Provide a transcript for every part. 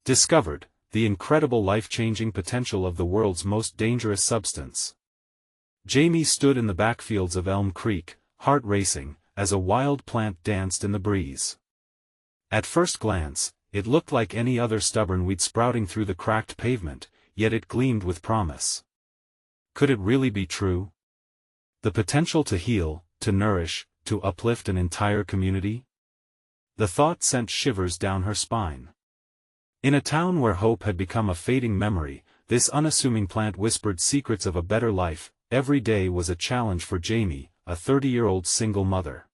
Discovered, the incredible life-changing potential of the world's most dangerous substance. Jamie stood in the backfields of Elm Creek, heart racing, as a wild plant danced in the breeze. At first glance, it looked like any other stubborn weed sprouting through the cracked pavement, yet it gleamed with promise. Could it really be true? The potential to heal, to nourish, to uplift an entire community? The thought sent shivers down her spine. In a town where hope had become a fading memory, this unassuming plant whispered secrets of a better life. Every day was a challenge for Jamie, a 30-year-old single mother.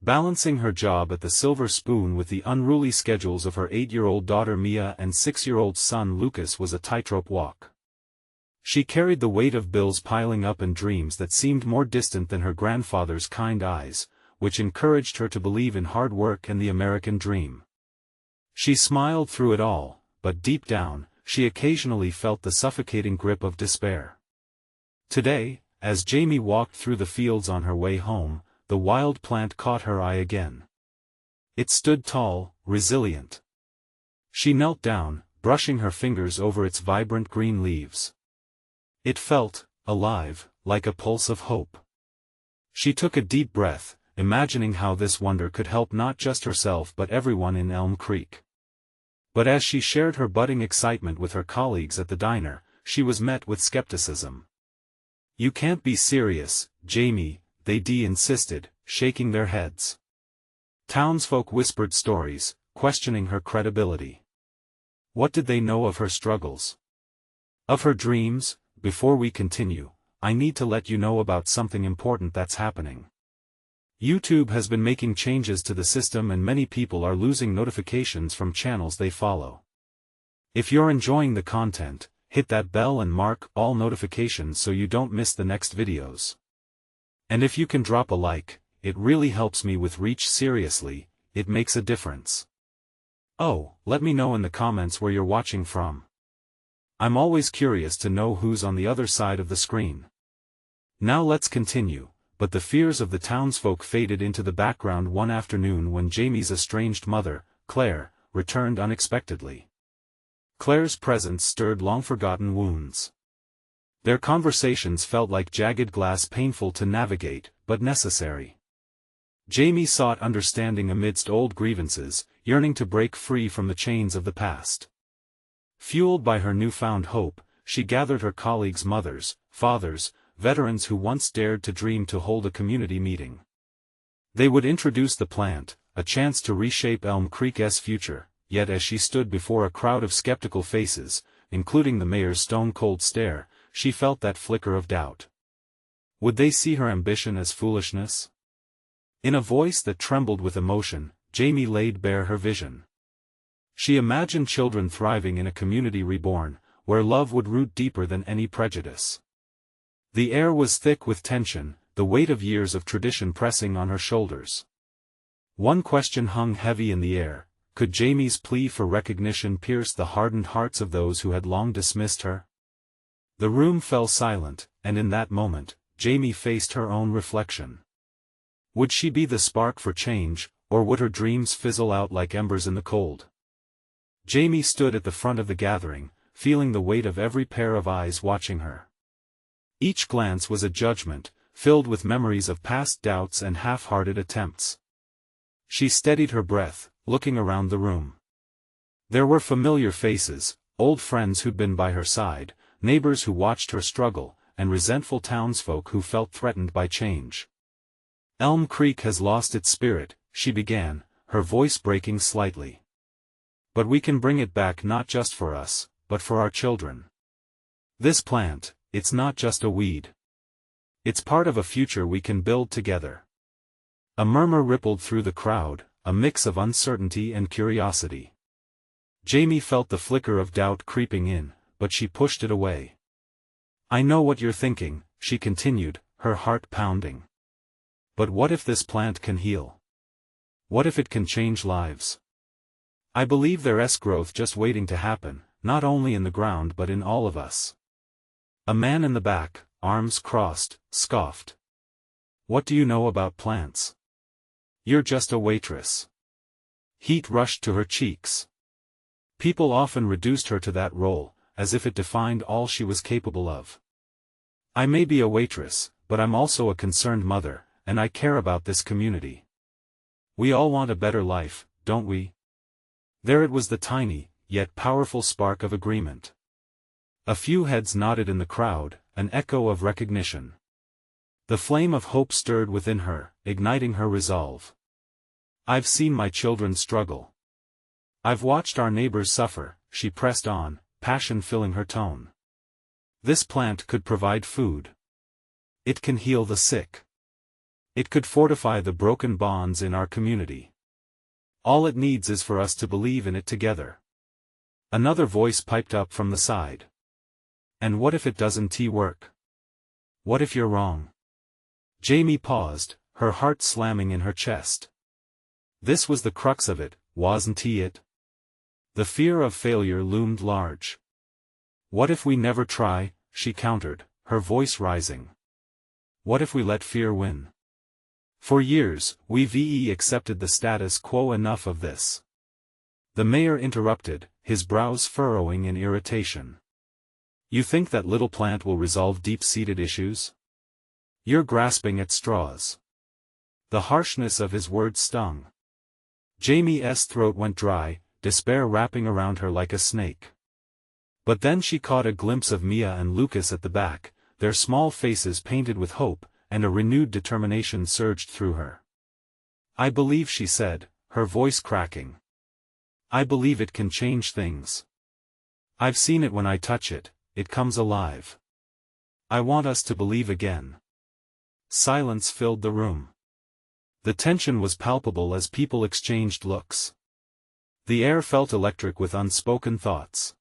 Balancing her job at the Silver Spoon with the unruly schedules of her 8-year-old daughter Mia and 6-year-old son Lucas was a tightrope walk. She carried the weight of bills piling up and dreams that seemed more distant than her grandfather's kind eyes, which encouraged her to believe in hard work and the American dream. She smiled through it all, but deep down, she occasionally felt the suffocating grip of despair. Today, as Jamie walked through the fields on her way home, the wild plant caught her eye again. It stood tall, resilient. She knelt down, brushing her fingers over its vibrant green leaves. It felt alive, like a pulse of hope. She took a deep breath, imagining how this wonder could help not just herself but everyone in Elm Creek. But as she shared her budding excitement with her colleagues at the diner, she was met with skepticism. "You can't be serious, Jamie," they insisted, shaking their heads. Townsfolk whispered stories, questioning her credibility. What did they know of her struggles? Of her dreams? Before we continue, I need to let you know about something important that's happening. YouTube has been making changes to the system and many people are losing notifications from channels they follow. If you're enjoying the content, hit that bell and mark all notifications so you don't miss the next videos. And if you can drop a like, it really helps me with reach. Seriously, it makes a difference. Oh, let me know in the comments where you're watching from. I'm always curious to know who's on the other side of the screen. Now let's continue. But the fears of the townsfolk faded into the background one afternoon when Jamie's estranged mother, Claire, returned unexpectedly. Claire's presence stirred long-forgotten wounds. Their conversations felt like jagged glass, painful to navigate, but necessary. Jamie sought understanding amidst old grievances, yearning to break free from the chains of the past. Fueled by her newfound hope, she gathered her colleagues' mothers, fathers, veterans who once dared to dream to hold a community meeting. They would introduce the plant, a chance to reshape Elm Creek's future, yet as she stood before a crowd of skeptical faces, including the mayor's stone-cold stare, she felt that flicker of doubt. Would they see her ambition as foolishness? In a voice that trembled with emotion, Jamie laid bare her vision. She imagined children thriving in a community reborn, where love would root deeper than any prejudice. The air was thick with tension, the weight of years of tradition pressing on her shoulders. One question hung heavy in the air: could Jamie's plea for recognition pierce the hardened hearts of those who had long dismissed her? The room fell silent, and in that moment, Jamie faced her own reflection. Would she be the spark for change, or would her dreams fizzle out like embers in the cold? Jamie stood at the front of the gathering, feeling the weight of every pair of eyes watching her. Each glance was a judgment, filled with memories of past doubts and half-hearted attempts. She steadied her breath, looking around the room. There were familiar faces, old friends who'd been by her side, neighbors who watched her struggle, and resentful townsfolk who felt threatened by change. "Elm Creek has lost its spirit," she began, her voice breaking slightly. "But we can bring it back, not just for us, but for our children. This plant, it's not just a weed. It's part of a future we can build together." A murmur rippled through the crowd, a mix of uncertainty and curiosity. Jamie felt the flicker of doubt creeping in, but she pushed it away. "I know what you're thinking," she continued, her heart pounding. "But what if this plant can heal? What if it can change lives? I believe there's growth just waiting to happen, not only in the ground but in all of us." A man in the back, arms crossed, scoffed. "What do you know about plants? You're just a waitress." Heat rushed to her cheeks. People often reduced her to that role, as if it defined all she was capable of. I may be a waitress, but I'm also a concerned mother, and I care about this community. We all want a better life, don't we? There it was, the tiny, yet powerful spark of agreement. A few heads nodded in the crowd, an echo of recognition. The flame of hope stirred within her, igniting her resolve. I've seen my children struggle. I've watched our neighbors suffer, she pressed on, passion filling her tone. This plant could provide food. It can heal the sick. It could fortify the broken bonds in our community. All it needs is for us to believe in it together. Another voice piped up from the side. And what if it doesn't work? What if you're wrong? Jamie paused, her heart slamming in her chest. This was the crux of it, wasn't it? The fear of failure loomed large. What if we never try, she countered, her voice rising. What if we let fear win? For years, we've accepted the status quo. Enough of this. The mayor interrupted, his brows furrowing in irritation. You think that little plant will resolve deep-seated issues? You're grasping at straws. The harshness of his words stung. Jamie's throat went dry, despair wrapping around her like a snake. But then she caught a glimpse of Mia and Lucas at the back, their small faces painted with hope, and a renewed determination surged through her. I believe, she said, her voice cracking. I believe it can change things. I've seen it when I touch it, it comes alive. I want us to believe again. Silence filled the room. The tension was palpable as people exchanged looks. The air felt electric with unspoken thoughts.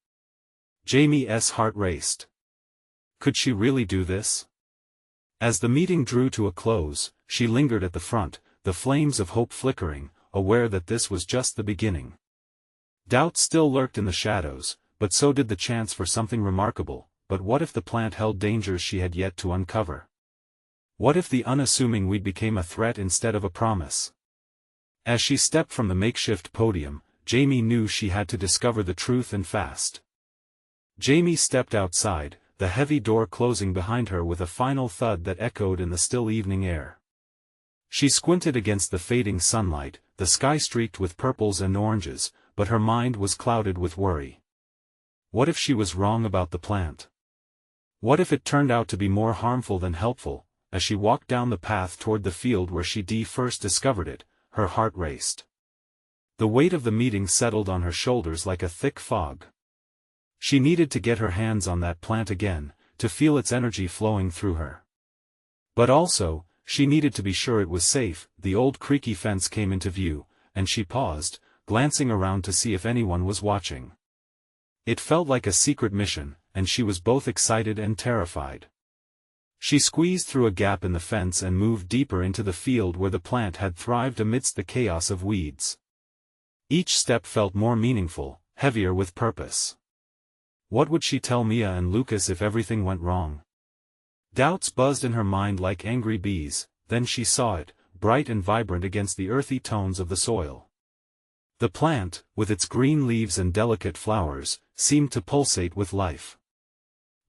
Jamie's heart raced. Could she really do this? As the meeting drew to a close, she lingered at the front, the flames of hope flickering, aware that this was just the beginning. Doubt still lurked in the shadows, but so did the chance for something remarkable. But what if the plant held dangers she had yet to uncover? What if the unassuming weed became a threat instead of a promise? As she stepped from the makeshift podium, Jamie knew she had to discover the truth, and fast. Jamie stepped outside, the heavy door closing behind her with a final thud that echoed in the still evening air. She squinted against the fading sunlight, the sky streaked with purples and oranges, but her mind was clouded with worry. What if she was wrong about the plant? What if it turned out to be more harmful than helpful? As she walked down the path toward the field where she first discovered it, her heart raced. The weight of the meeting settled on her shoulders like a thick fog. She needed to get her hands on that plant again, to feel its energy flowing through her. But also, she needed to be sure it was safe. The old creaky fence came into view, and she paused, glancing around to see if anyone was watching. It felt like a secret mission, and she was both excited and terrified. She squeezed through a gap in the fence and moved deeper into the field where the plant had thrived amidst the chaos of weeds. Each step felt more meaningful, heavier with purpose. What would she tell Mia and Lucas if everything went wrong? Doubts buzzed in her mind like angry bees. Then she saw it, bright and vibrant against the earthy tones of the soil. The plant, with its green leaves and delicate flowers, seemed to pulsate with life.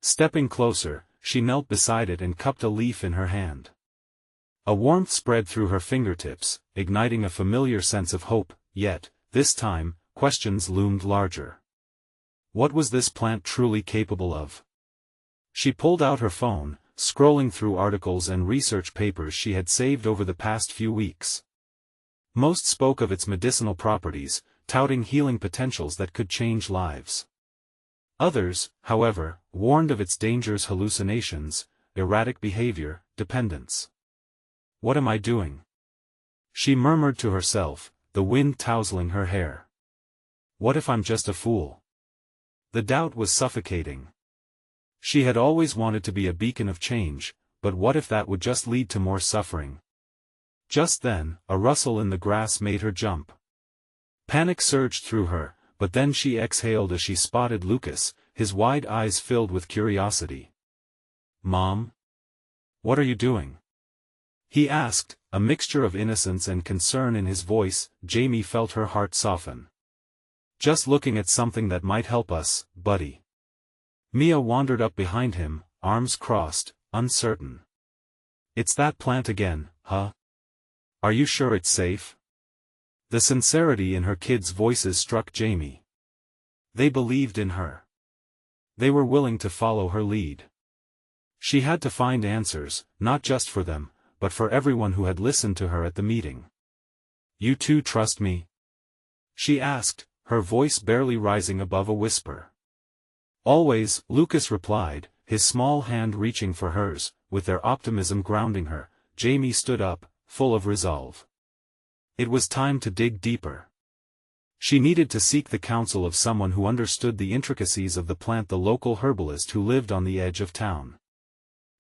Stepping closer, she knelt beside it and cupped a leaf in her hand. A warmth spread through her fingertips, igniting a familiar sense of hope, yet, this time, questions loomed larger. What was this plant truly capable of? She pulled out her phone, scrolling through articles and research papers she had saved over the past few weeks. Most spoke of its medicinal properties, touting healing potentials that could change lives. Others, however, warned of its dangers: hallucinations, erratic behavior, dependence. What am I doing? She murmured to herself, the wind tousling her hair. What if I'm just a fool? The doubt was suffocating. She had always wanted to be a beacon of change, but what if that would just lead to more suffering? Just then, a rustle in the grass made her jump. Panic surged through her, but then she exhaled as she spotted Lucas, his wide eyes filled with curiosity. "Mom? What are you doing?" he asked, a mixture of innocence and concern in his voice. Jamie felt her heart soften. Just looking at something that might help us, buddy. Mia wandered up behind him, arms crossed, uncertain. It's that plant again, huh? Are you sure it's safe? The sincerity in her kids' voices struck Jamie. They believed in her. They were willing to follow her lead. She had to find answers, not just for them, but for everyone who had listened to her at the meeting. You two trust me? She asked, her voice barely rising above a whisper. Always, Lucas replied, his small hand reaching for hers, with their optimism grounding her. Jamie stood up, full of resolve. It was time to dig deeper. She needed to seek the counsel of someone who understood the intricacies of the plant, the local herbalist who lived on the edge of town.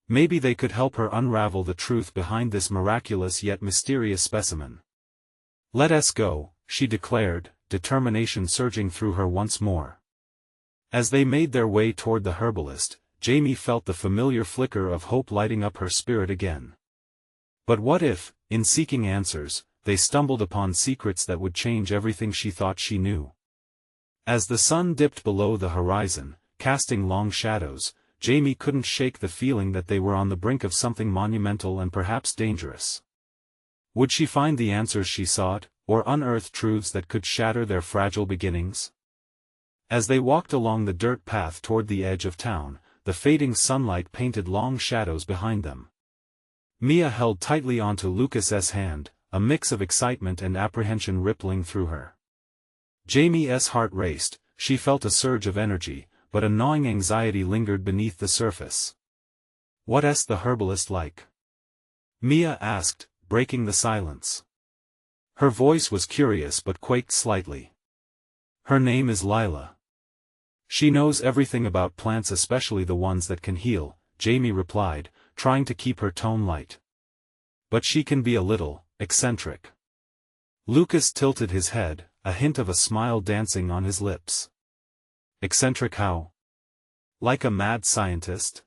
Maybe they could help her unravel the truth behind this miraculous yet mysterious specimen. Let us go, she declared, determination surging through her once more. As they made their way toward the herbalist, Jamie felt the familiar flicker of hope lighting up her spirit again. But what if, in seeking answers, they stumbled upon secrets that would change everything she thought she knew? As the sun dipped below the horizon, casting long shadows, Jamie couldn't shake the feeling that they were on the brink of something monumental and perhaps dangerous. Would she find the answers she sought, or unearth truths that could shatter their fragile beginnings? As they walked along the dirt path toward the edge of town, the fading sunlight painted long shadows behind them. Mia held tightly onto Lucas's hand, a mix of excitement and apprehension rippling through her. Jamie's heart raced, she felt a surge of energy, but a gnawing anxiety lingered beneath the surface. What's the herbalist like? Mia asked, breaking the silence. Her voice was curious but quaked slightly. Her name is Lila. She knows everything about plants, especially the ones that can heal, Jamie replied, trying to keep her tone light. But she can be a little eccentric. Lucas tilted his head, a hint of a smile dancing on his lips. Eccentric how? Like a mad scientist?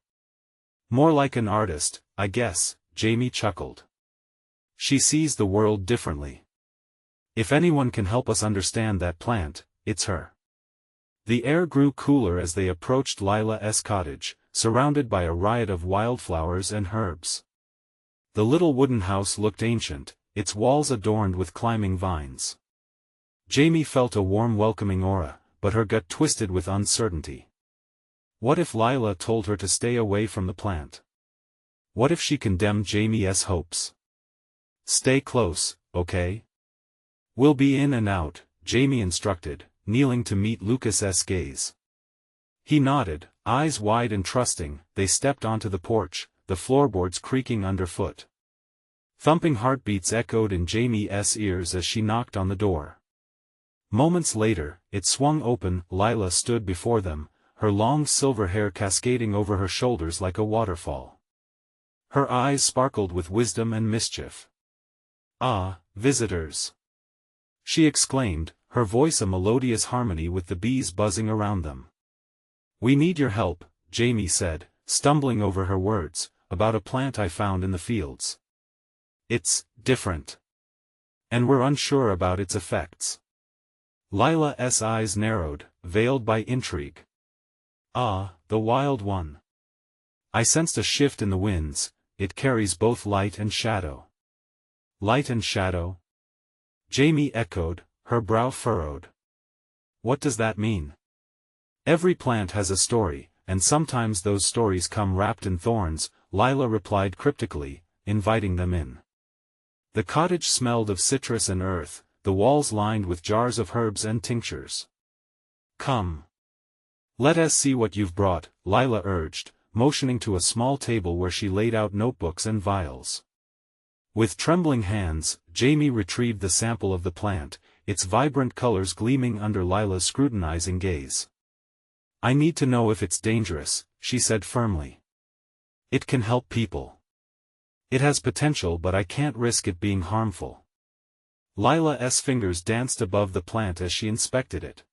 More like an artist, I guess, Jamie chuckled. She sees the world differently. If anyone can help us understand that plant, it's her. The air grew cooler as they approached Lila's cottage, surrounded by a riot of wildflowers and herbs. The little wooden house looked ancient, its walls adorned with climbing vines. Jamie felt a warm welcoming aura, but her gut twisted with uncertainty. What if Lila told her to stay away from the plant? What if she condemned Jamie's hopes? Stay close, okay? We'll be in and out, Jamie instructed, kneeling to meet Lucas's gaze. He nodded, eyes wide and trusting. They stepped onto the porch, the floorboards creaking underfoot. Thumping heartbeats echoed in Jamie's ears as she knocked on the door. Moments later, it swung open. Lila stood before them, her long silver hair cascading over her shoulders like a waterfall. Her eyes sparkled with wisdom and mischief. Ah, visitors! She exclaimed, her voice a melodious harmony with the bees buzzing around them. We need your help, Jamie said, stumbling over her words, about a plant I found in the fields. It's different. And we're unsure about its effects. Lila's eyes narrowed, veiled by intrigue. Ah, the wild one. I sensed a shift in the winds. It carries both light and shadow. Light and shadow? Jamie echoed, her brow furrowed. What does that mean? Every plant has a story, and sometimes those stories come wrapped in thorns, Lila replied cryptically, inviting them in. The cottage smelled of citrus and earth, the walls lined with jars of herbs and tinctures. Come. Let us see what you've brought, Lila urged, motioning to a small table where she laid out notebooks and vials. With trembling hands, Jamie retrieved the sample of the plant, its vibrant colors gleaming under Lila's scrutinizing gaze. I need to know if it's dangerous, she said firmly. It can help people. It has potential, but I can't risk it being harmful. Lila's fingers danced above the plant as she inspected it.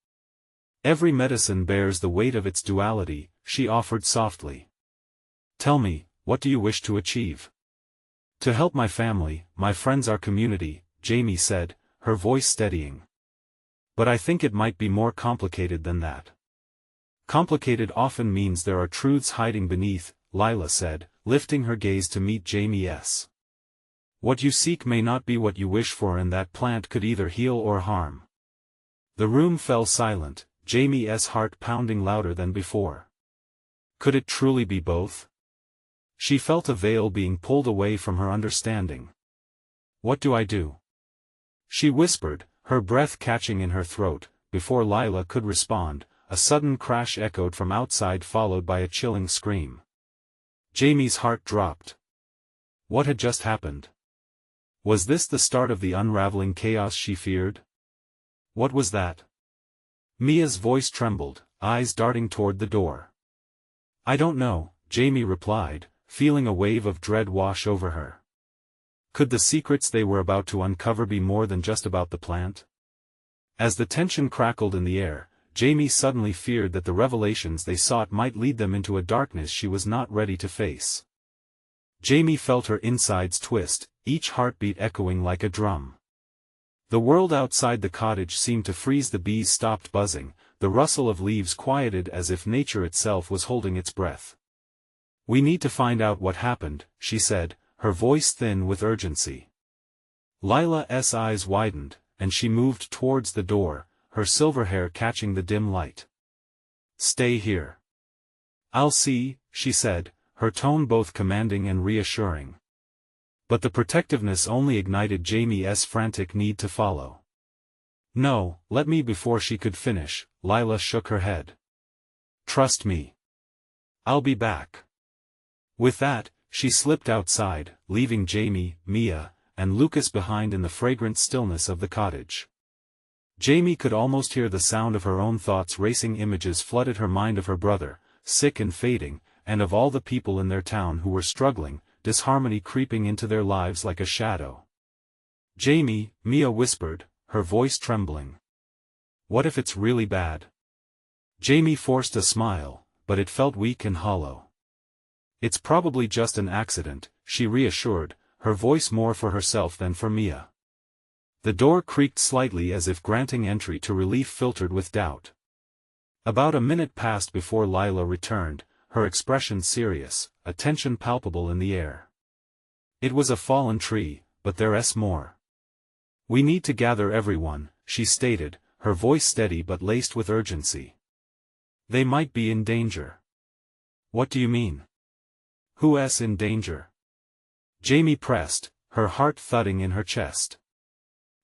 Every medicine bears the weight of its duality, she offered softly. Tell me, what do you wish to achieve? To help my family, my friends, our community, Jamie said, her voice steadying. But I think it might be more complicated than that. Complicated often means there are truths hiding beneath, Lila said, lifting her gaze to meet Jamie's. What you seek may not be what you wish for, and that plant could either heal or harm. The room fell silent, Jamie's heart pounding louder than before. Could it truly be both? She felt a veil being pulled away from her understanding. What do I do? She whispered, her breath catching in her throat. Before Lila could respond, a sudden crash echoed from outside, followed by a chilling scream. Jamie's heart dropped. What had just happened? Was this the start of the unraveling chaos she feared? What was that? Mia's voice trembled, eyes darting toward the door. I don't know, Jamie replied, feeling a wave of dread wash over her. Could the secrets they were about to uncover be more than just about the plant? As the tension crackled in the air, Jamie suddenly feared that the revelations they sought might lead them into a darkness she was not ready to face. Jamie felt her insides twist, each heartbeat echoing like a drum. The world outside the cottage seemed to freeze. The bees stopped buzzing, the rustle of leaves quieted as if nature itself was holding its breath. We need to find out what happened, she said, her voice thin with urgency. Lila's eyes widened, and she moved towards the door, her silver hair catching the dim light. Stay here. I'll see, she said, her tone both commanding and reassuring. But the protectiveness only ignited Jamie's frantic need to follow. No, let me. Before she could finish, Lila shook her head. Trust me. I'll be back. With that, she slipped outside, leaving Jamie, Mia, and Lucas behind in the fragrant stillness of the cottage. Jamie could almost hear the sound of her own thoughts racing. Images flooded her mind of her brother, sick and fading, and of all the people in their town who were struggling, disharmony creeping into their lives like a shadow. Jamie, Mia whispered, her voice trembling. What if it's really bad? Jamie forced a smile, but it felt weak and hollow. It's probably just an accident, she reassured, her voice more for herself than for Mia. The door creaked slightly as if granting entry to relief filtered with doubt. About a minute passed before Lila returned, her expression serious, a tension palpable in the air. It was a fallen tree, but there's more. We need to gather everyone, she stated, her voice steady but laced with urgency. They might be in danger. What do you mean? Who's in danger? Jamie pressed, her heart thudding in her chest.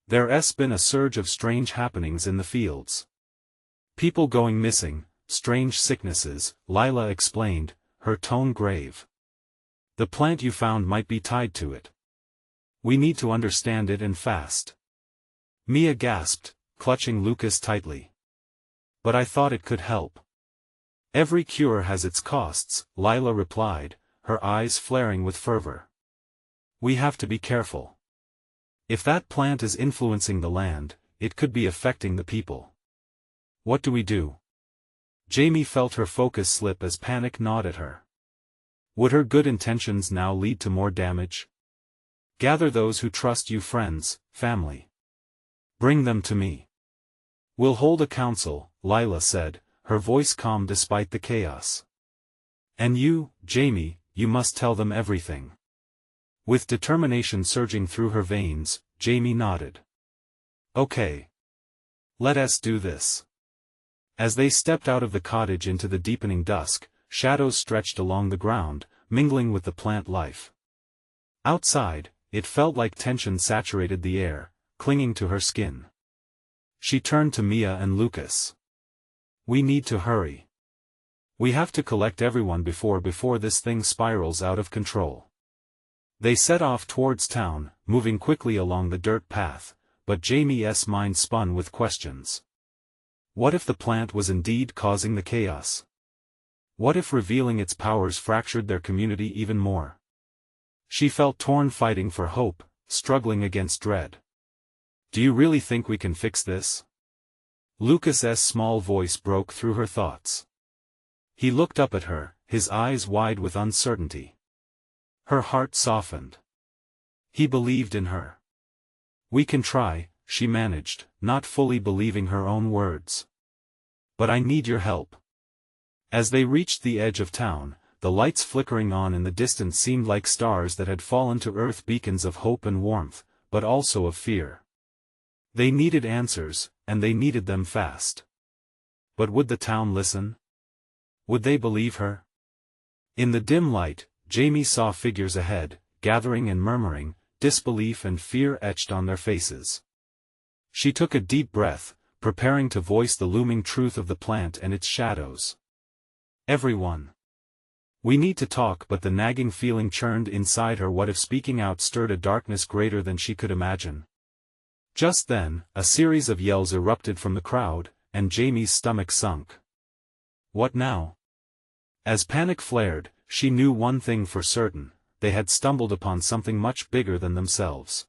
There's been a surge of strange happenings in the fields. People going missing, strange sicknesses, Lila explained, her tone grave. The plant you found might be tied to it. We need to understand it and fast. Mia gasped, clutching Lucas tightly. But I thought it could help. Every cure has its costs, Lila replied, her eyes flaring with fervor. We have to be careful. If that plant is influencing the land, it could be affecting the people. What do we do? Jamie felt her focus slip as panic gnawed at her. Would her good intentions now lead to more damage? Gather those who trust you, friends, family. Bring them to me. We'll hold a council, Lila said, her voice calm despite the chaos. And you, Jamie, you must tell them everything. With determination surging through her veins, Jamie nodded. Okay. Let us do this. As they stepped out of the cottage into the deepening dusk, shadows stretched along the ground, mingling with the plant life. Outside, it felt like tension saturated the air, clinging to her skin. She turned to Mia and Lucas. We need to hurry. We have to collect everyone before this thing spirals out of control. They set off towards town, moving quickly along the dirt path, but Jamie's mind spun with questions. What if the plant was indeed causing the chaos? What if revealing its powers fractured their community even more? She felt torn, fighting for hope, struggling against dread. Do you really think we can fix this? Lucas's small voice broke through her thoughts. He looked up at her, his eyes wide with uncertainty. Her heart softened. He believed in her. We can try, she managed, not fully believing her own words. "But I need your help." As they reached the edge of town, the lights flickering on in the distance seemed like stars that had fallen to earth, beacons of hope and warmth, but also of fear. They needed answers, and they needed them fast. But would the town listen? Would they believe her? In the dim light, Jamie saw figures ahead, gathering and murmuring, disbelief and fear etched on their faces. She took a deep breath, preparing to voice the looming truth of the plant and its shadows. "Everyone. We need to talk," but the nagging feeling churned inside her. What if speaking out stirred a darkness greater than she could imagine? Just then, a series of yells erupted from the crowd, and Jamie's stomach sunk. What now? As panic flared, she knew one thing for certain: they had stumbled upon something much bigger than themselves.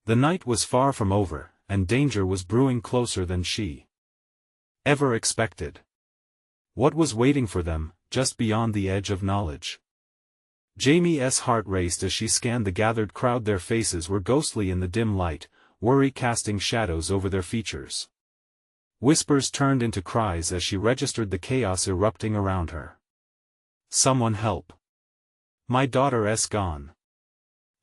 The night was far from over, and danger was brewing closer than she ever expected. What was waiting for them, just beyond the edge of knowledge? Jamie's heart raced as she scanned the gathered crowd. Their faces were ghostly in the dim light, worry casting shadows over their features. Whispers turned into cries as she registered the chaos erupting around her. "Someone help! My daughter's gone!"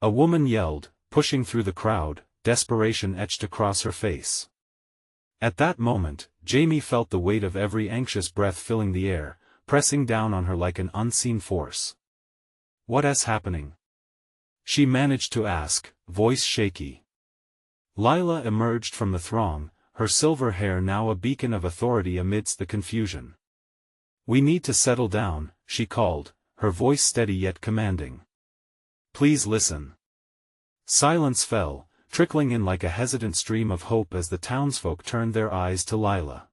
A woman yelled, pushing through the crowd, desperation etched across her face. At that moment, Jamie felt the weight of every anxious breath filling the air, pressing down on her like an unseen force. "What's happening?" she managed to ask, voice shaky. Lila emerged from the throng, her silver hair now a beacon of authority amidst the confusion. "We need to settle down," she called, her voice steady yet commanding. "Please listen." Silence fell, trickling in like a hesitant stream of hope as the townsfolk turned their eyes to Lila.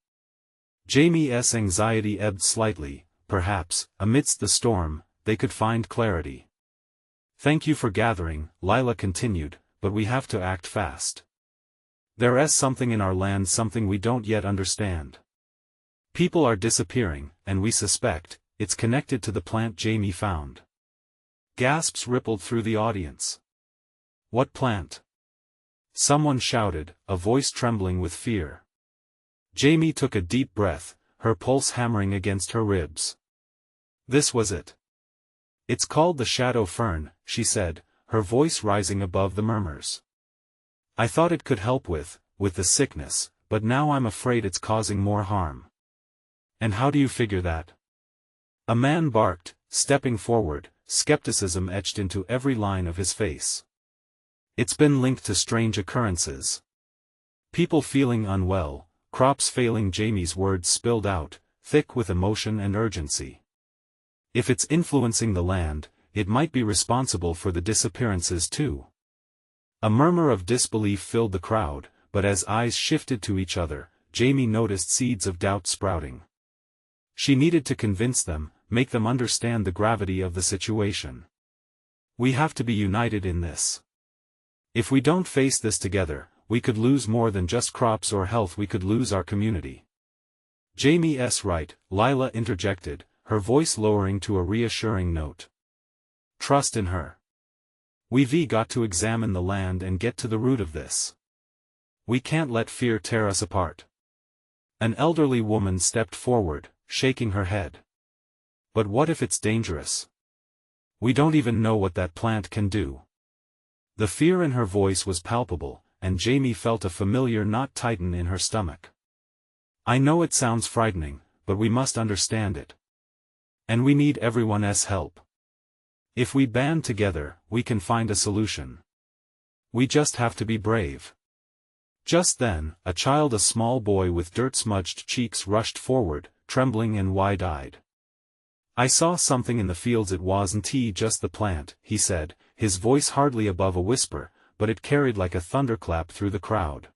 Jamie's anxiety ebbed slightly. Perhaps, amidst the storm, they could find clarity. "Thank you for gathering," Lila continued, "but we have to act fast. There's something in our land, something we don't yet understand. People are disappearing, and we suspect it's connected to the plant Jamie found." Gasps rippled through the audience. "What plant?" someone shouted, a voice trembling with fear. Jamie took a deep breath, her pulse hammering against her ribs. This was it. "It's called the Shadow Fern," she said, her voice rising above the murmurs. "I thought it could help with the sickness, but now I'm afraid it's causing more harm." "And how do you figure that?" a man barked, stepping forward, skepticism etched into every line of his face. "It's been linked to strange occurrences. People feeling unwell, crops failing." Jamie's words spilled out, thick with emotion and urgency. "If it's influencing the land, it might be responsible for the disappearances too." A murmur of disbelief filled the crowd, but as eyes shifted to each other, Jamie noticed seeds of doubt sprouting. She needed to convince them, make them understand the gravity of the situation. "We have to be united in this. If we don't face this together, we could lose more than just crops or health. We could lose our community." "Jamie's right," Lila interjected, her voice lowering to a reassuring note. "Trust in her. We've got to examine the land and get to the root of this. We can't let fear tear us apart." An elderly woman stepped forward, shaking her head. "But what if it's dangerous? We don't even know what that plant can do." The fear in her voice was palpable, and Jamie felt a familiar knot tighten in her stomach. "I know it sounds frightening, but we must understand it. And we need everyone's help. If we band together, we can find a solution. We just have to be brave." Just then, a child, a small boy with dirt-smudged cheeks, rushed forward, trembling and wide-eyed. "I saw something in the fields. It wasn't just the plant," he said, his voice hardly above a whisper, but it carried like a thunderclap through the crowd.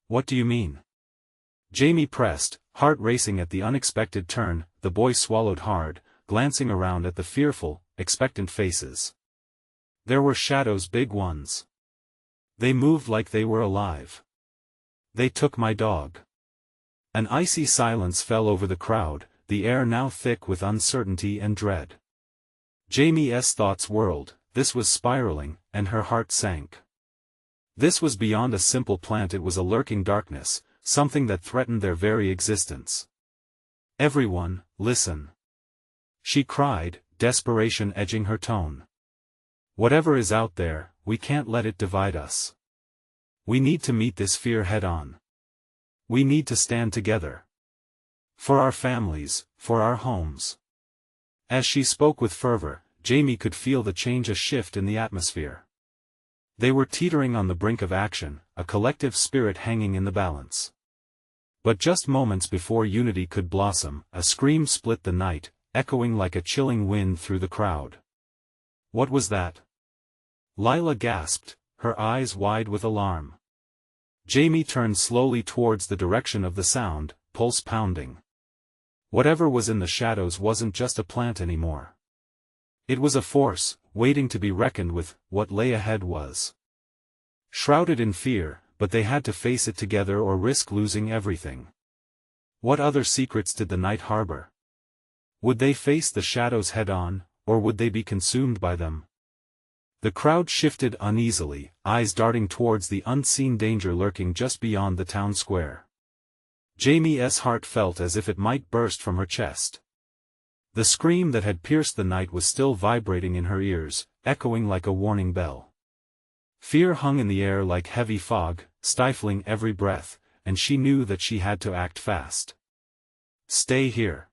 "What do you mean?" Jamie pressed, heart racing at the unexpected turn. The boy swallowed hard, glancing around at the fearful, expectant faces. There were shadows, big ones. They moved like they were alive. "They took my dog." An icy silence fell over the crowd, the air now thick with uncertainty and dread. Jamie's thoughts whirled, this was spiraling, and her heart sank. This was beyond a simple plant, it was a lurking darkness, something that threatened their very existence. "Everyone, listen!" she cried, desperation edging her tone. "Whatever is out there, we can't let it divide us. We need to meet this fear head-on. We need to stand together. For our families, for our homes." As she spoke with fervor, Jamie could feel the change, a shift in the atmosphere. They were teetering on the brink of action, a collective spirit hanging in the balance. But just moments before unity could blossom, a scream split the night, echoing like a chilling wind through the crowd. "What was that?" Lila gasped, her eyes wide with alarm. Jamie turned slowly towards the direction of the sound, pulse pounding. Whatever was in the shadows wasn't just a plant anymore. It was a force, waiting to be reckoned with. What lay ahead was shrouded in fear, but they had to face it together or risk losing everything. What other secrets did the night harbor? Would they face the shadows head-on, or would they be consumed by them? The crowd shifted uneasily, eyes darting towards the unseen danger lurking just beyond the town square. Jamie's heart felt as if it might burst from her chest. The scream that had pierced the night was still vibrating in her ears, echoing like a warning bell. Fear hung in the air like heavy fog, stifling every breath, and she knew that she had to act fast. "Stay here,"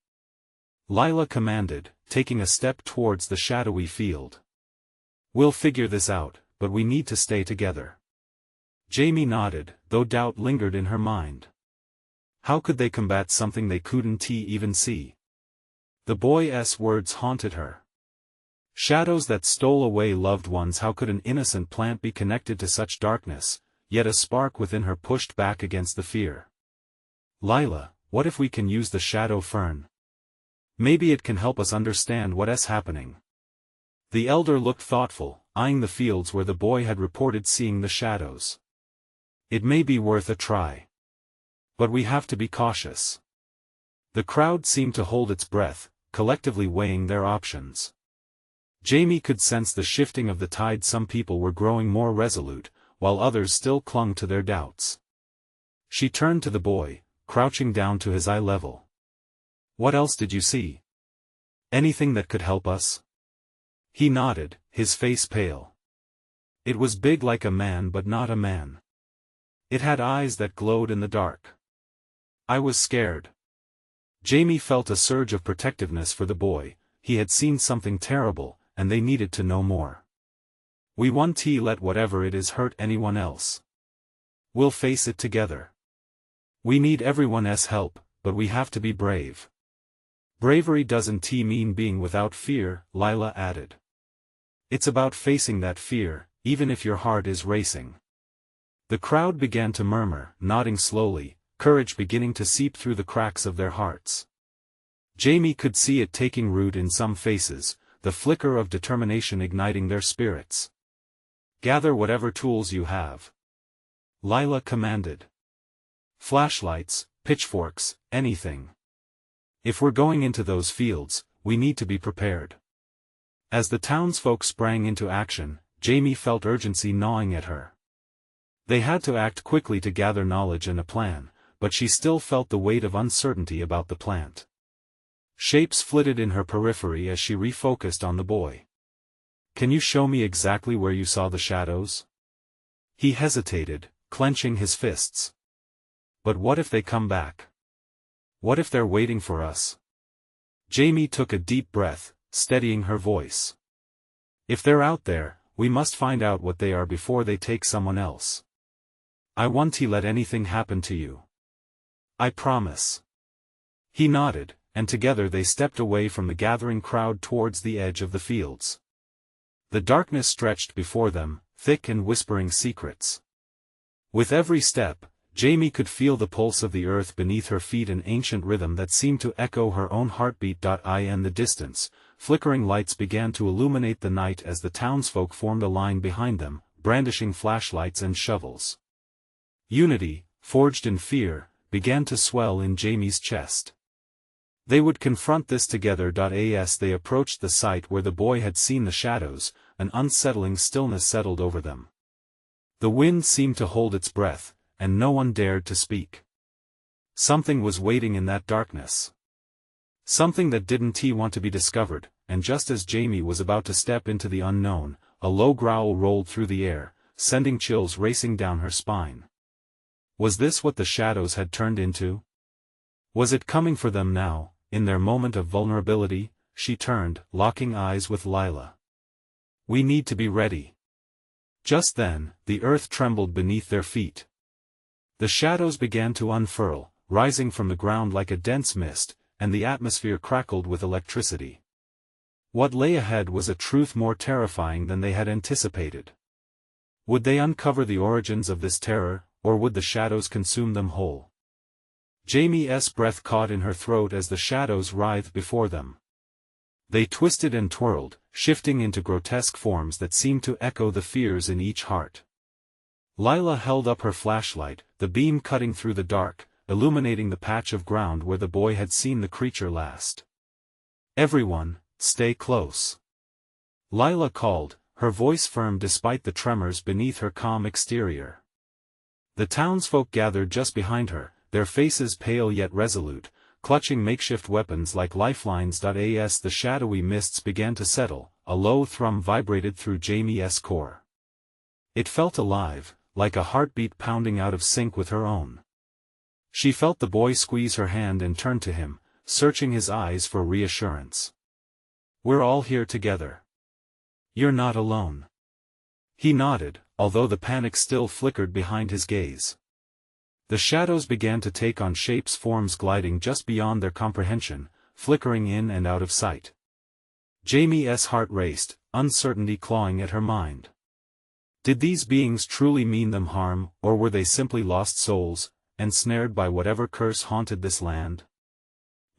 Lila commanded, taking a step towards the shadowy field. "We'll figure this out, but we need to stay together." Jamie nodded, though doubt lingered in her mind. How could they combat something they couldn't even see? The boy's words haunted her. Shadows that stole away loved ones. How could an innocent plant be connected to such darkness? Yet a spark within her pushed back against the fear. "Lila, what if we can use the Shadow Fern? Maybe it can help us understand what's happening." The elder looked thoughtful, eyeing the fields where the boy had reported seeing the shadows. "It may be worth a try. But we have to be cautious." The crowd seemed to hold its breath, collectively weighing their options. Jamie could sense the shifting of the tide. Some people were growing more resolute, while others still clung to their doubts. She turned to the boy, crouching down to his eye level. "What else did you see? Anything that could help us?" He nodded, his face pale. It was big like a man, but not a man. It had eyes that glowed in the dark. "I was scared." Jamie felt a surge of protectiveness for the boy. He had seen something terrible, and they needed to know more. "We won't let whatever it is hurt anyone else. We'll face it together. We need everyone's help, but we have to be brave." "Bravery doesn't mean being without fear," Lila added. "It's about facing that fear, even if your heart is racing." The crowd began to murmur, nodding slowly, courage beginning to seep through the cracks of their hearts. Jamie could see it taking root in some faces, the flicker of determination igniting their spirits. "Gather whatever tools you have," Lila commanded. "Flashlights, pitchforks, anything. If we're going into those fields, we need to be prepared." As the townsfolk sprang into action, Jamie felt urgency gnawing at her. They had to act quickly to gather knowledge and a plan, but she still felt the weight of uncertainty about the plant. Shapes flitted in her periphery as she refocused on the boy. "Can you show me exactly where you saw the shadows?" He hesitated, clenching his fists. "But what if they come back? What if they're waiting for us?" Jamie took a deep breath, steadying her voice. "If they're out there, we must find out what they are before they take someone else. I won't let anything happen to you. I promise." He nodded, and together they stepped away from the gathering crowd towards the edge of the fields. The darkness stretched before them, thick and whispering secrets. With every step, Jamie could feel the pulse of the earth beneath her feet, an ancient rhythm that seemed to echo her own heartbeat. In the distance, flickering lights began to illuminate the night as the townsfolk formed a line behind them, brandishing flashlights and shovels. Unity, forged in fear, began to swell in Jamie's chest. They would confront this together. As they approached the site where the boy had seen the shadows, an unsettling stillness settled over them. The wind seemed to hold its breath, and no one dared to speak. Something was waiting in that darkness. Something that didn't want to be discovered, and just as Jamie was about to step into the unknown, a low growl rolled through the air, sending chills racing down her spine. Was this what the shadows had turned into? Was it coming for them now, in their moment of vulnerability? She turned, locking eyes with Lila. We need to be ready. Just then, the earth trembled beneath their feet. The shadows began to unfurl, rising from the ground like a dense mist, and the atmosphere crackled with electricity. What lay ahead was a truth more terrifying than they had anticipated. Would they uncover the origins of this terror, or would the shadows consume them whole? Jamie's breath caught in her throat as the shadows writhed before them. They twisted and twirled, shifting into grotesque forms that seemed to echo the fears in each heart. Lila held up her flashlight, the beam cutting through the dark, illuminating the patch of ground where the boy had seen the creature last. Everyone, stay close. Lila called, her voice firm despite the tremors beneath her calm exterior. The townsfolk gathered just behind her, their faces pale yet resolute, clutching makeshift weapons like lifelines. As the shadowy mists began to settle, a low thrum vibrated through Jamie's core. It felt alive, like a heartbeat pounding out of sync with her own. She felt the boy squeeze her hand and turn to him, searching his eyes for reassurance. We're all here together. You're not alone. He nodded, although the panic still flickered behind his gaze. The shadows began to take on shapes, forms gliding just beyond their comprehension, flickering in and out of sight. Jamie's heart raced, uncertainty clawing at her mind. Did these beings truly mean them harm, or were they simply lost souls, ensnared by whatever curse haunted this land?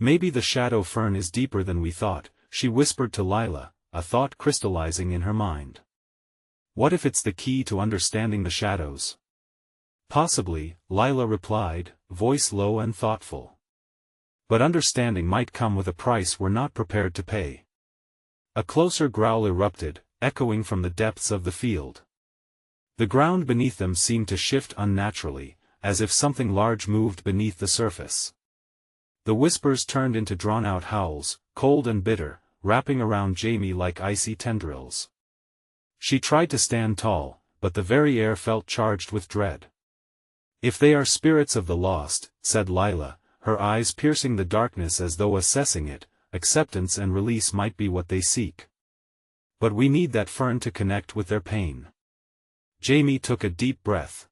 Maybe the Shadow Fern is deeper than we thought, she whispered to Lila, a thought crystallizing in her mind. What if it's the key to understanding the shadows? Possibly, Lila replied, voice low and thoughtful. But understanding might come with a price we're not prepared to pay. A closer growl erupted, echoing from the depths of the field. The ground beneath them seemed to shift unnaturally, as if something large moved beneath the surface. The whispers turned into drawn-out howls, cold and bitter, wrapping around Jamie like icy tendrils. She tried to stand tall, but the very air felt charged with dread. If they are spirits of the lost, said Lila, her eyes piercing the darkness as though assessing it, acceptance and release might be what they seek. But we need that fern to connect with their pain. Jamie took a deep breath.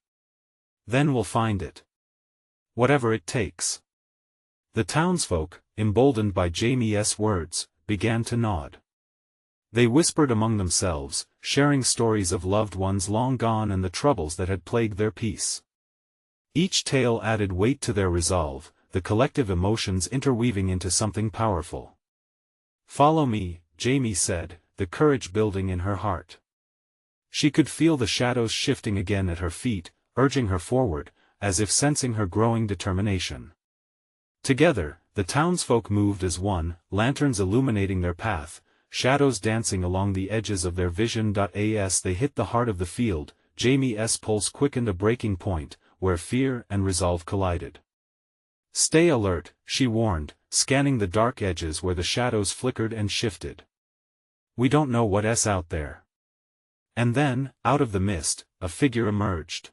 Then we'll find it. Whatever it takes. The townsfolk, emboldened by Jamie's words, began to nod. They whispered among themselves, sharing stories of loved ones long gone and the troubles that had plagued their peace. Each tale added weight to their resolve, the collective emotions interweaving into something powerful. Follow me, Jamie said, the courage building in her heart. She could feel the shadows shifting again at her feet, urging her forward, as if sensing her growing determination. Together, the townsfolk moved as one, lanterns illuminating their path, shadows dancing along the edges of their vision. As they hit the heart of the field, Jamie's pulse quickened, a breaking point, where fear and resolve collided. Stay alert, she warned, scanning the dark edges where the shadows flickered and shifted. We don't know what's out there. And then, out of the mist, a figure emerged.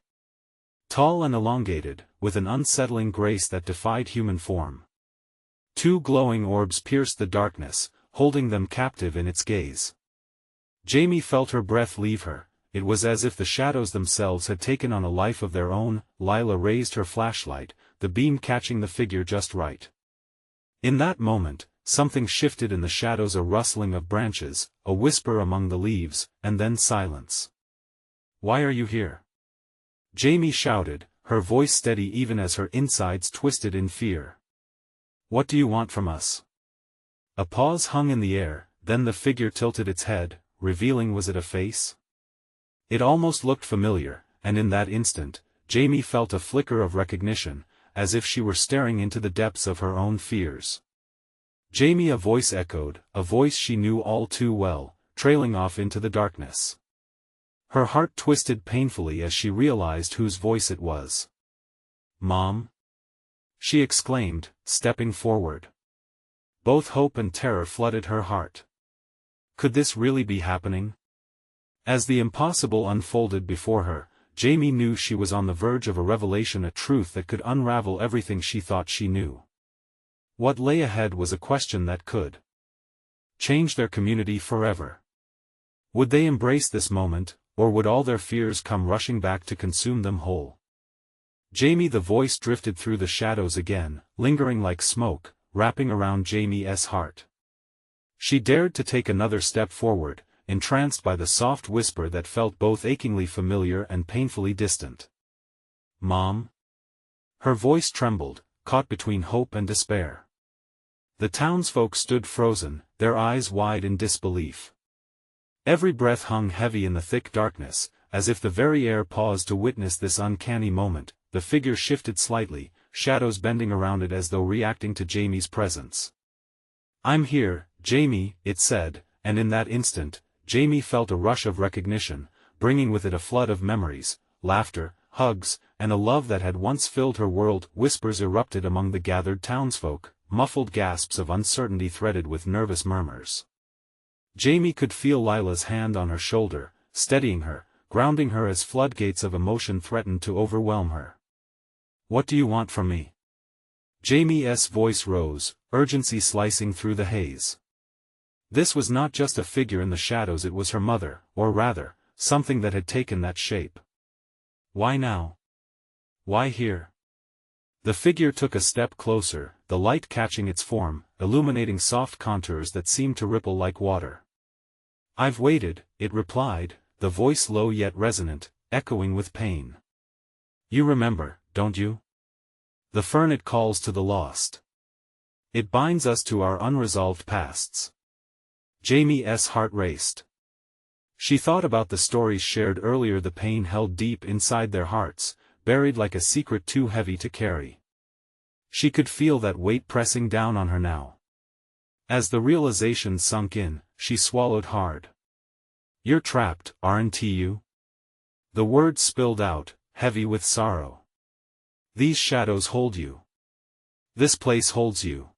Tall and elongated, with an unsettling grace that defied human form. Two glowing orbs pierced the darkness, holding them captive in its gaze. Jamie felt her breath leave her. It was as if the shadows themselves had taken on a life of their own. Lila raised her flashlight, the beam catching the figure just right. In that moment, something shifted in the shadows, a rustling of branches, a whisper among the leaves, and then silence. Why are you here? Jamie shouted, her voice steady even as her insides twisted in fear. What do you want from us? A pause hung in the air, then the figure tilted its head, revealing was it a face? It almost looked familiar, and in that instant, Jamie felt a flicker of recognition, as if she were staring into the depths of her own fears. Jamie, a voice echoed, a voice she knew all too well, trailing off into the darkness. Her heart twisted painfully as she realized whose voice it was. "Mom?" she exclaimed, stepping forward. Both hope and terror flooded her heart. Could this really be happening? As the impossible unfolded before her, Jamie knew she was on the verge of a revelation, a truth that could unravel everything she thought she knew. What lay ahead was a question that could change their community forever. Would they embrace this moment, or would all their fears come rushing back to consume them whole? Jamie, the voice drifted through the shadows again, lingering like smoke, wrapping around Jamie's heart. She dared to take another step forward, entranced by the soft whisper that felt both achingly familiar and painfully distant. "Mom?" Her voice trembled, caught between hope and despair. The townsfolk stood frozen, their eyes wide in disbelief. Every breath hung heavy in the thick darkness, as if the very air paused to witness this uncanny moment. The figure shifted slightly, shadows bending around it as though reacting to Jamie's presence. "I'm here, Jamie," it said, and in that instant, Jamie felt a rush of recognition, bringing with it a flood of memories, laughter, hugs, and a love that had once filled her world. Whispers erupted among the gathered townsfolk, muffled gasps of uncertainty threaded with nervous murmurs. Jamie could feel Lila's hand on her shoulder, steadying her, grounding her as floodgates of emotion threatened to overwhelm her. "What do you want from me?" Jamie's voice rose, urgency slicing through the haze. This was not just a figure in the shadows, it was her mother, or rather, something that had taken that shape. "Why now? Why here?" The figure took a step closer, the light catching its form, illuminating soft contours that seemed to ripple like water. "I've waited," it replied, the voice low yet resonant, echoing with pain. "You remember, don't you? The fern, it calls to the lost. It binds us to our unresolved pasts." Jamie's heart raced. She thought about the stories shared earlier, the pain held deep inside their hearts, buried like a secret too heavy to carry. She could feel that weight pressing down on her now. As the realization sunk in, she swallowed hard. "You're trapped, aren't you?" The words spilled out, heavy with sorrow. "These shadows hold you. This place holds you."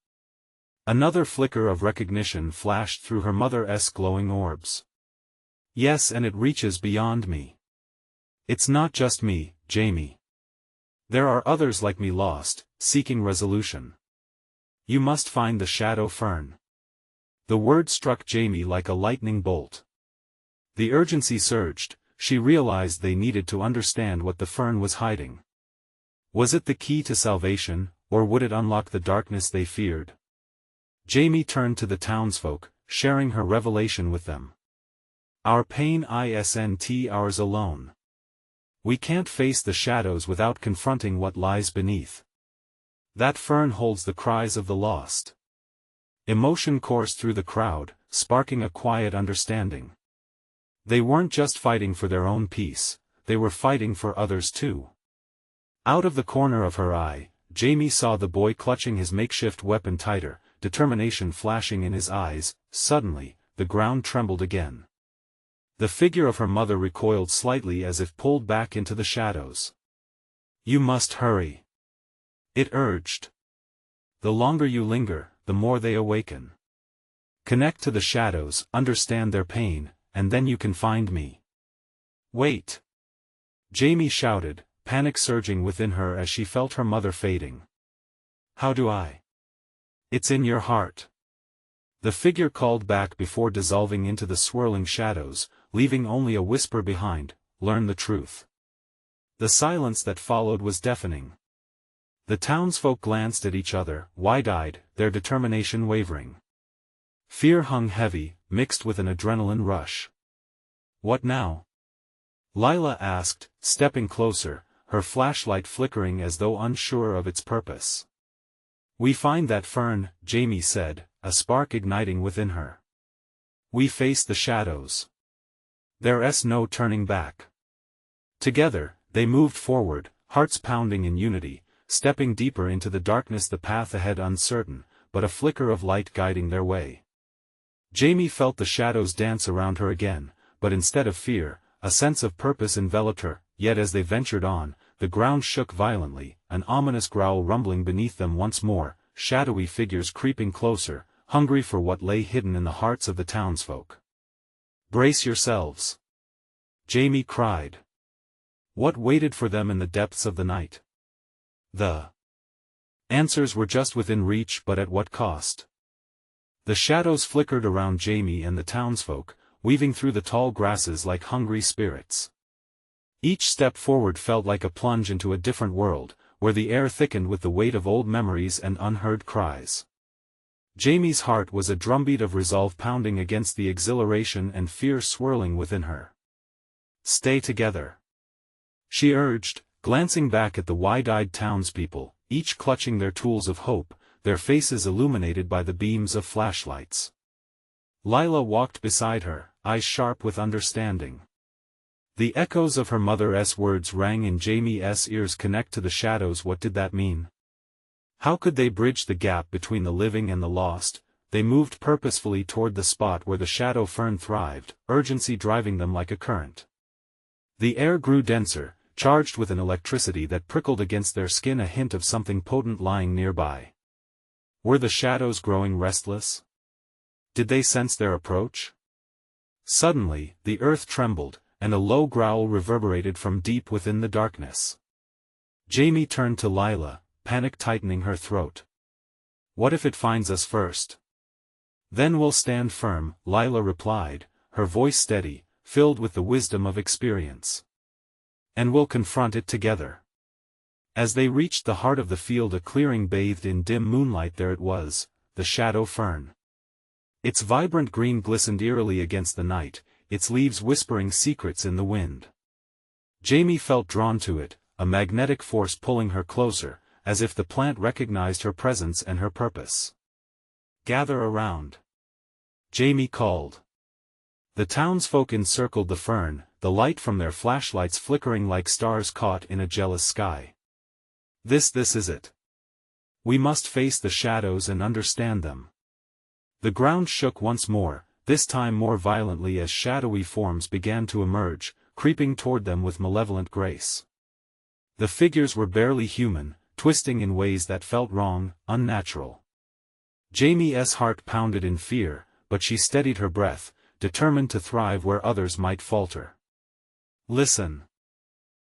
Another flicker of recognition flashed through her mother's glowing orbs. "Yes, and it reaches beyond me. It's not just me, Jamie. There are others like me lost, seeking resolution. You must find the Shadow Fern." The word struck Jamie like a lightning bolt. The urgency surged, she realized they needed to understand what the fern was hiding. Was it the key to salvation, or would it unlock the darkness they feared? Jamie turned to the townsfolk, sharing her revelation with them. "Our pain isn't ours alone. We can't face the shadows without confronting what lies beneath. That fern holds the cries of the lost." Emotion coursed through the crowd, sparking a quiet understanding. They weren't just fighting for their own peace, they were fighting for others too. Out of the corner of her eye, Jamie saw the boy clutching his makeshift weapon tighter, determination flashing in his eyes. Suddenly, the ground trembled again. The figure of her mother recoiled slightly as if pulled back into the shadows. "You must hurry," it urged. "The longer you linger, the more they awaken. Connect to the shadows, understand their pain, and then you can find me." "Wait!" Jamie shouted, panic surging within her as she felt her mother fading. "How do I?" "It's in your heart." The figure called back before dissolving into the swirling shadows, leaving only a whisper behind, "Learn the truth." The silence that followed was deafening. The townsfolk glanced at each other, wide-eyed, their determination wavering. Fear hung heavy, mixed with an adrenaline rush. "What now?" Lila asked, stepping closer, her flashlight flickering as though unsure of its purpose. "We find that fern," Jamie said, a spark igniting within her. "We face the shadows. There's no turning back." Together, they moved forward, hearts pounding in unity, stepping deeper into the darkness, the path ahead uncertain, but a flicker of light guiding their way. Jamie felt the shadows dance around her again, but instead of fear, a sense of purpose enveloped her, yet as they ventured on, the ground shook violently, an ominous growl rumbling beneath them once more, shadowy figures creeping closer, hungry for what lay hidden in the hearts of the townsfolk. "Brace yourselves!" Jamie cried. What waited for them in the depths of the night? The answers were just within reach, but at what cost? The shadows flickered around Jamie and the townsfolk, weaving through the tall grasses like hungry spirits. Each step forward felt like a plunge into a different world, where the air thickened with the weight of old memories and unheard cries. Jamie's heart was a drumbeat of resolve pounding against the exhilaration and fear swirling within her. "Stay together," she urged, glancing back at the wide-eyed townspeople, each clutching their tools of hope, their faces illuminated by the beams of flashlights. Lila walked beside her, eyes sharp with understanding. The echoes of her mother's words rang in Jamie's ears. Connect to the shadows. What did that mean? How could they bridge the gap between the living and the lost? They moved purposefully toward the spot where the Shadow Fern thrived, urgency driving them like a current. The air grew denser, charged with an electricity that prickled against their skin, a hint of something potent lying nearby. Were the shadows growing restless? Did they sense their approach? Suddenly, the earth trembled, and a low growl reverberated from deep within the darkness. Jamie turned to Lila, panic tightening her throat. "What if it finds us first?" "Then we'll stand firm," Lila replied, her voice steady, filled with the wisdom of experience. "And we'll confront it together." As they reached the heart of the field, a clearing bathed in dim moonlight, there it was, the Shadow Fern. Its vibrant green glistened eerily against the night, its leaves whispering secrets in the wind. Jamie felt drawn to it, a magnetic force pulling her closer, as if the plant recognized her presence and her purpose. "Gather around," Jamie called. The townsfolk encircled the fern, the light from their flashlights flickering like stars caught in a jealous sky. This is it. We must face the shadows and understand them." The ground shook once more, this time more violently as shadowy forms began to emerge, creeping toward them with malevolent grace. The figures were barely human, twisting in ways that felt wrong, unnatural. Jamie's heart pounded in fear, but she steadied her breath, determined to thrive where others might falter. "Listen,"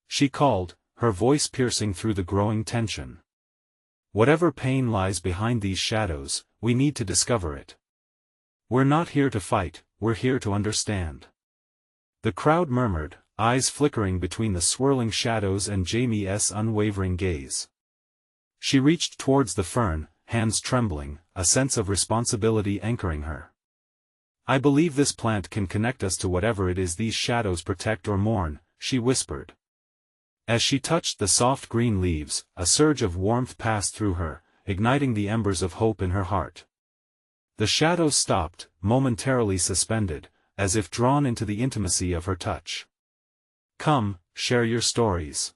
she called, her voice piercing through the growing tension. "Whatever pain lies behind these shadows, we need to discover it. We're not here to fight, we're here to understand." The crowd murmured, eyes flickering between the swirling shadows and Jamie's unwavering gaze. She reached towards the fern, hands trembling, a sense of responsibility anchoring her. "I believe this plant can connect us to whatever it is these shadows protect or mourn," she whispered. As she touched the soft green leaves, a surge of warmth passed through her, igniting the embers of hope in her heart. The shadows stopped, momentarily suspended, as if drawn into the intimacy of her touch. "Come, share your stories,"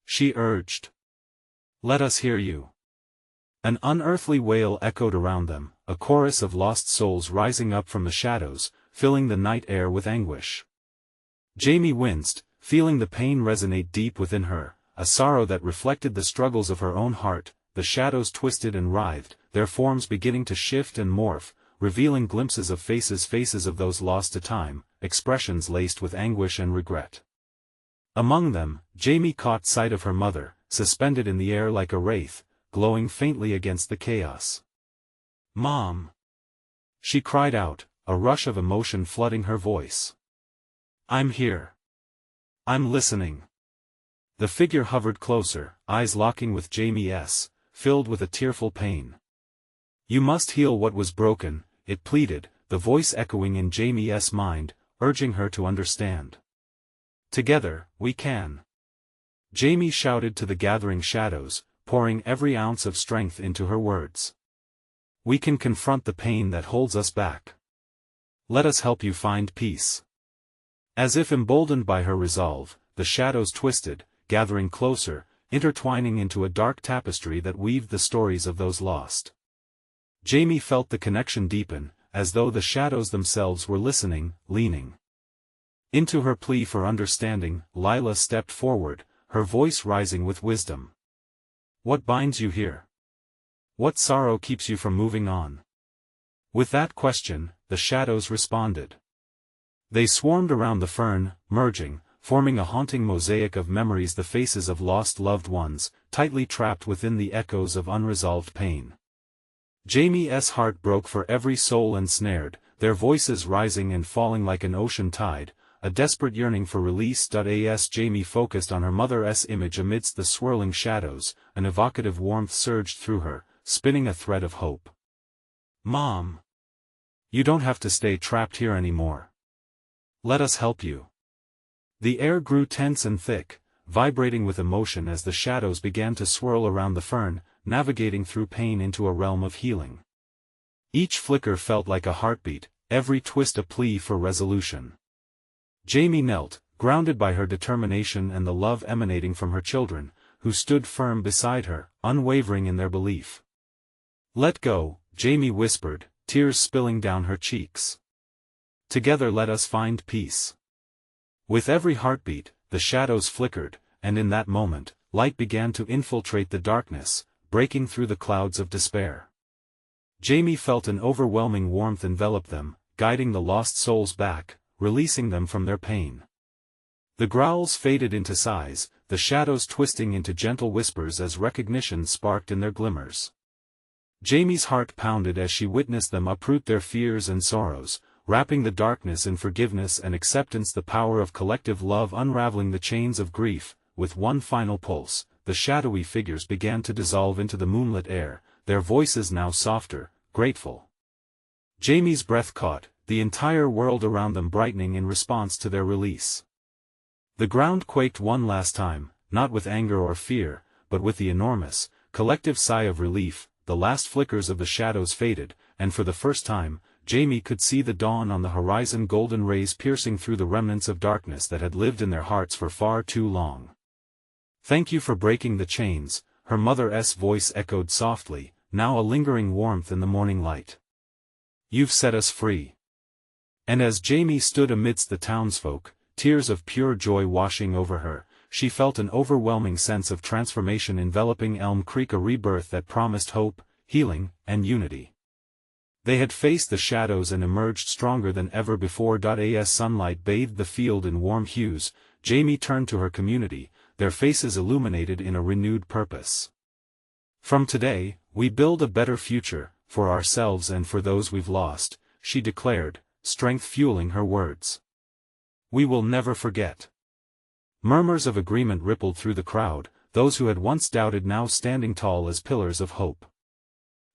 she urged. "Let us hear you." An unearthly wail echoed around them, a chorus of lost souls rising up from the shadows, filling the night air with anguish. Jamie winced, feeling the pain resonate deep within her, a sorrow that reflected the struggles of her own heart. The shadows twisted and writhed, their forms beginning to shift and morph, revealing glimpses of faces of those lost to time, expressions laced with anguish and regret. Among them, Jamie caught sight of her mother, suspended in the air like a wraith, glowing faintly against the chaos. "Mom!" she cried out, a rush of emotion flooding her voice. "I'm here. I'm listening." The figure hovered closer, eyes locking with Jamie's, filled with a tearful pain. "You must heal what was broken," it pleaded, the voice echoing in Jamie's mind, urging her to understand. "Together, we can." Jamie shouted to the gathering shadows, pouring every ounce of strength into her words. "We can confront the pain that holds us back. Let us help you find peace." As if emboldened by her resolve, the shadows twisted, gathering closer, intertwining into a dark tapestry that weaved the stories of those lost. Jamie felt the connection deepen, as though the shadows themselves were listening, leaning Into her plea for understanding, Lila stepped forward, her voice rising with wisdom. What binds you here? What sorrow keeps you from moving on? With that question, the shadows responded. They swarmed around the fern, merging, forming a haunting mosaic of memories, the faces of lost loved ones, tightly trapped within the echoes of unresolved pain. Jamie's heart broke for every soul ensnared, their voices rising and falling like an ocean tide, a desperate yearning for release. As Jamie focused on her mother's image amidst the swirling shadows, an evocative warmth surged through her, spinning a thread of hope. Mom! You don't have to stay trapped here anymore. Let us help you. The air grew tense and thick, vibrating with emotion as the shadows began to swirl around the fern, navigating through pain into a realm of healing. Each flicker felt like a heartbeat, every twist a plea for resolution. Jamie knelt, grounded by her determination and the love emanating from her children, who stood firm beside her, unwavering in their belief. Let go, Jamie whispered, tears spilling down her cheeks. Together let us find peace. With every heartbeat, the shadows flickered, and in that moment, light began to infiltrate the darkness, breaking through the clouds of despair. Jamie felt an overwhelming warmth envelop them, guiding the lost souls back, releasing them from their pain. The growls faded into sighs, the shadows twisting into gentle whispers as recognition sparked in their glimmers. Jamie's heart pounded as she witnessed them uproot their fears and sorrows, wrapping the darkness in forgiveness and acceptance, the power of collective love unraveling the chains of grief. With one final pulse, the shadowy figures began to dissolve into the moonlit air, their voices now softer, grateful. Jamie's breath caught, the entire world around them brightening in response to their release. The ground quaked one last time, not with anger or fear, but with the enormous, collective sigh of relief. The last flickers of the shadows faded, and for the first time, Jamie could see the dawn on the horizon, golden rays piercing through the remnants of darkness that had lived in their hearts for far too long. Thank you for breaking the chains, her mother's voice echoed softly, now a lingering warmth in the morning light. You've set us free. And as Jamie stood amidst the townsfolk, tears of pure joy washing over her, she felt an overwhelming sense of transformation enveloping Elm Creek, a rebirth that promised hope, healing, and unity. They had faced the shadows and emerged stronger than ever before. As sunlight bathed the field in warm hues, Jamie turned to her community, their faces illuminated in a renewed purpose. From today, we build a better future, for ourselves and for those we've lost, she declared, strength fueling her words. We will never forget. Murmurs of agreement rippled through the crowd, those who had once doubted now standing tall as pillars of hope.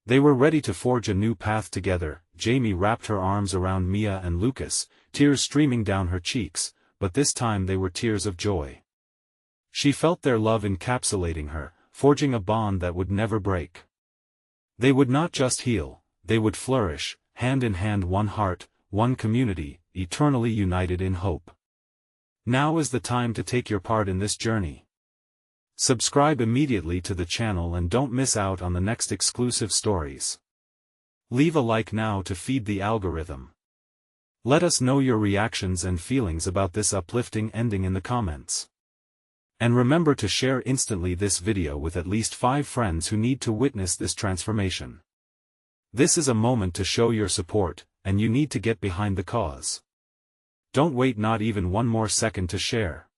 They were ready to forge a new path together. Jamie wrapped her arms around Mia and Lucas, tears streaming down her cheeks, but this time they were tears of joy. She felt their love encapsulating her, forging a bond that would never break. They would not just heal, they would flourish, hand in hand, one heart, one community, eternally united in hope. Now is the time to take your part in this journey. Subscribe immediately to the channel and don't miss out on the next exclusive stories. Leave a like now to feed the algorithm. Let us know your reactions and feelings about this uplifting ending in the comments. And remember to share instantly this video with at least 5 friends who need to witness this transformation. This is a moment to show your support, and you need to get behind the cause. Don't wait not even one more second to share.